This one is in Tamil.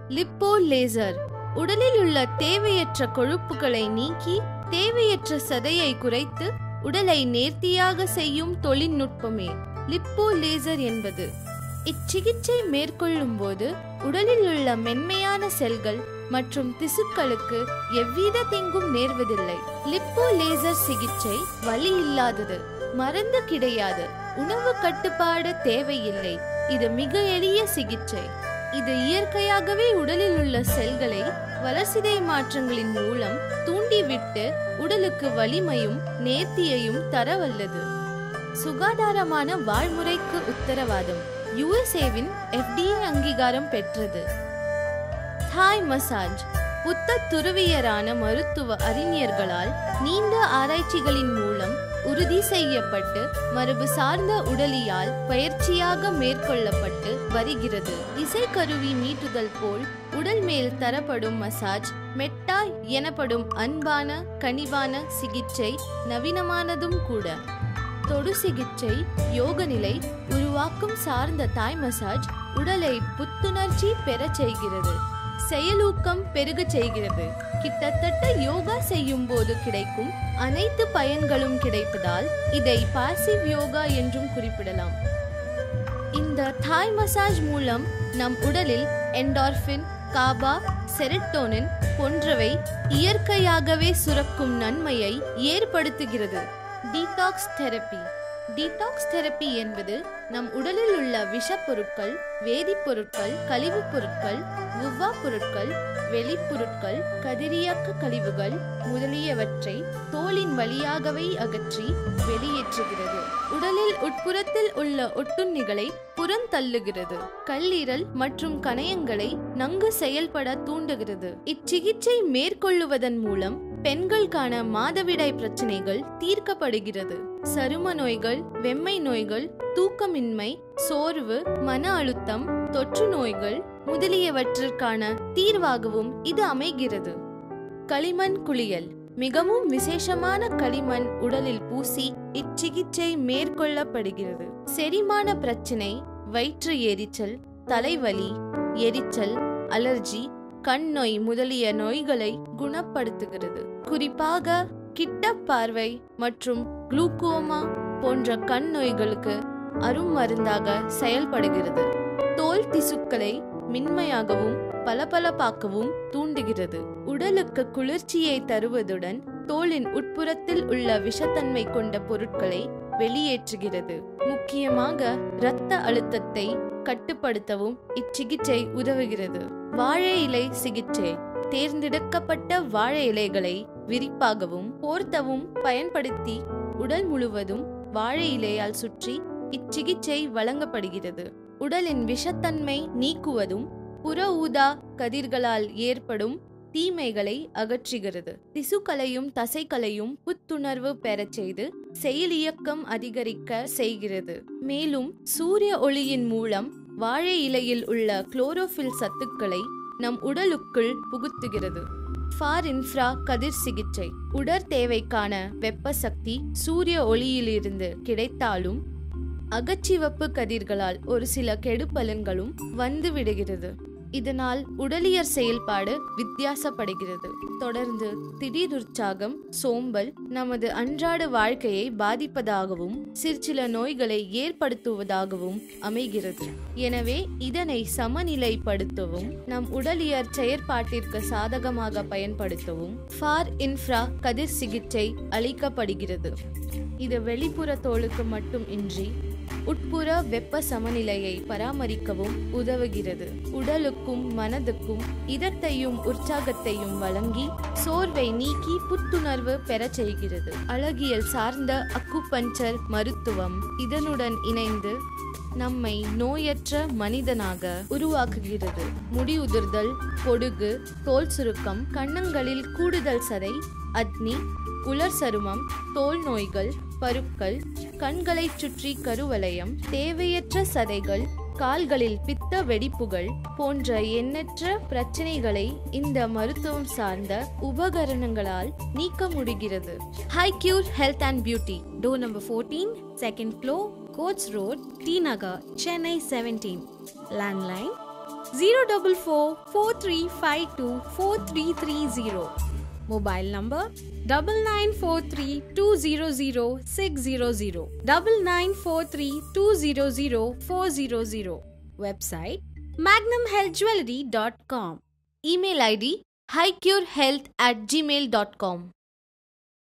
லிப்போ லேசர் உடலில் உள்ள தேவையற்ற கொழுப்புகளை நீக்கி தேவையற்ற சதையை குறைத்து உடலை நேர்த்தியாக செய்யும் தொழில்நுட்பமே லிப்போ லேசர் என்பது. இச்சிகிச்சை மேற்கொள்ளும் போது உடலில் உள்ள மென்மையான செல்கள் மற்றும் திசுக்களுக்கு எவ்வித தீங்கும் நேர்வதில்லை. லிப்போ லேசர் சிகிச்சை வலி இல்லாதது, மருந்து கிடையாது, உணவு கட்டுப்பாடு தேவையில்லை. இது மிக எளிய சிகிச்சை. இது இயற்கையாகவே உடலில் உள்ள செல்களை வளர்சிதை மாற்றங்களின் மூலம் தூண்டிவிட்டு உடலுக்கு வலிமையும் நேர்த்தியையும் தரவல்லது. சுகாதாரமான வாழ்முறைக்கு உத்தரவாதம். யுஎஸ்ஏவின் FDA அங்கீகாரம் பெற்றது. தாய் மசாஜ் புத்த துறவியரான மருத்துவ அறிஞர்களால் நீண்ட ஆராய்ச்சிகளின் மூலம் உறுதி செய்யப்பட்டு மரபு சார்ந்த உடலியால் பயிற்சியாக மேற்கொள்ளப்பட்டு வருகிறது. இசைக்கருவி மீட்டுதல் போல் உடல் மேல் தரப்படும் மசாஜ் மெட்டா எனப்படும் அன்பான கனிவான சிகிச்சை நவீனமானதும் கூட. தொடு சிகிச்சை யோக நிலை உருவாக்கும் சார்ந்த தாய் மசாஜ் உடலை புத்துணர்ச்சி பெற செய்கிறது, செயலூக்கம் பெருக செய்கிறது. கிட்டத்தட்ட யோகா செய்யும் போது கிடைக்கும் அனைத்து பயன்களும் கிடைப்பதால் இதை பாசிவ் யோகா என்றும் குறிப்பிடலாம். இந்த தாய் மசாஜ் மூலம் நம் உடலில் என்டார்பின், காபா, செரட்டோனின் போன்றவை இயற்கையாகவே சுரக்கும் நன்மையை ஏற்படுத்துகிறது. Detox therapy. டீடாக்ஸ் தெரப்பி என்பது நம் உடலில் உள்ள விஷப்பொருட்கள், வேதிப்பொருட்கள், கழிவுப் பொருட்கள், உவ்வா பொருட்கள், வெளிப்பொருட்கள், கதிரியக்க கழிவுகள் முதலியவற்றை தோலின் வழியாகவே அகற்றி வெளியேற்றுகிறது. உடலில் உட்புறத்தில் உள்ள ஒட்டுண்ணிகளை புறந்தள்ளுகிறது. கல்லீரல் மற்றும் கணையங்களை நன்கு செயல்பட தூண்டுகிறது. இச்சிகிச்சை மேற்கொள்ளுவதன் மூலம் பெண்களுக்கான மாதவிடாய் பிரச்சனைகள் தீர்க்கப்படுகிறது. சரும நோய்கள், வெம்மை நோய்கள், தூக்கமின்மை, சோர்வு, மன அழுத்தம், தொற்று நோய்கள் முதலியவற்றிற்கான தீர்வாகவும் இது அமைகிறது. களிமண் குளியல். மிகவும் விசேஷமான களிமண் உடலில் பூசி இச்சிகிச்சை மேற்கொள்ளப்படுகிறது. செரிமான பிரச்சனை, வயிற்று எரிச்சல், தலைவலி, எரிச்சல், அலர்ஜி, கண் நோய் முதலிய நோய்களை குணப்படுத்துகிறது. குறிப்பாக கிட்ட பார்வை மற்றும் குளுக்கோமா போன்ற கண் நோய்களுக்கு அருமருந்தாக செயல்படுகிறது. தோல் திசுக்களை மென்மையாகவும் பளபளப்பாக்கவும் தூண்டுகிறது. உடலுக்கு குளிர்ச்சியை தருவதுடன் தோலின் உட்புறத்தில் உள்ள விஷத்தன்மை கொண்ட பொருட்களை வெளியேற்றுகிறது. முக்கியமாக இரத்த அழுத்தத்தை கட்டுப்படுத்தவும் இச்சிகிச்சை உதவுகிறது. வாழை இலை சிகிச்சை. தேர்ந்தெடுக்கப்பட்ட வாழை இலைகளை விரிப்பாகவும் போர்த்தவும் பயன்படுத்தி உடல் முழுவதும் வாழை இலையால் சுற்றி இச்சிகிச்சை வழங்கப்படுகிறது. உடலின் விஷத்தன்மை நீக்குவதும் புற ஊதா கதிர்களால் ஏற்படும் தீமைகளை அகற்றுகிறது. திசுக்களையும் தசைகளையும் புத்துணர்வு பெறச் செய்து செயலியக்கம் அதிகரிக்க செய்கிறது. மேலும் சூரிய ஒளியின் மூலம் வாழை இலையில் உள்ள குளோரோஃபில் சத்துக்களை நம் உடலுக்குள் புகுத்துகிறது. ஃபார் இன்ஃப்ரா கதிர் சிகிச்சை. உடற் தேவைக்கான வெப்ப சக்தி சூரிய ஒளியிலிருந்து கிடைத்தாலும் அகச்சிவப்பு கதிர்களால் ஒரு சில கெடுபலன்களும் வந்து விடுகிறது. இதனால் உடலியற் செயல்பாடு வித்தியாசப்படுகிறது. தொடர்ந்து திடீர் உற்சாகம், சோம்பல் நமது அன்றாட வாழ்க்கையை பாதிப்பதாகவும் சிற்சில நோய்களை ஏற்படுத்துவதாகவும் அமைகிறது. எனவே இதனை சமநிலைப்படுத்தவும் நம் உடலியற் செயற்பாட்டிற்கு சாதகமாக பயன்படுத்தவும் ஃபார் இன்ஃப்ரா கதிர் சிகிச்சை அளிக்கப்படுகிறது. இது வெளிப்புற தோலுக்கு மட்டும் இன்றி உட்புற வெப்ப சமநிலையை பராமரிக்கவும் உதவுகிறது. உடலுக்கும் மனதுக்கும் இதத்தையும் உற்சாகத்தையும் வழங்கி சோர்வை நீக்கி புத்துணர்வு பெற செய்கிறது. அழகியல் சார்ந்த அக்குபஞ்சர் மருத்துவம் இதனுடன் இணைந்து நம்மை நோயற்ற மனிதனாக உருவாக்குகிறது. முடி உதிர்தல், பொடுகு, தோல் சுருக்கம், கன்னங்களில் கூடுதல் சதை, அக்னி, உலர் சருமம், தோல் நோய்கள், பருக்கள், கண்களை சுற்றி கருவளையம், தேவையற்ற சதைகள், கால்களில் பித்த வெடிப்புகள் போன்ற எண்ணற்ற பிரச்சனைகளை இந்த மருத்துவம் சார்ந்த உபகரணங்களால் நீக்க முடிகிறது. HiCure Health and Beauty, Door number 14, second floor, Coach Road, T Nagar, Chennai 17. Landline 04443524330. Mobile number 9943200600 9943200400. Website magnumhealthjewelry.com. Email ID highcurehealth@gmail.com.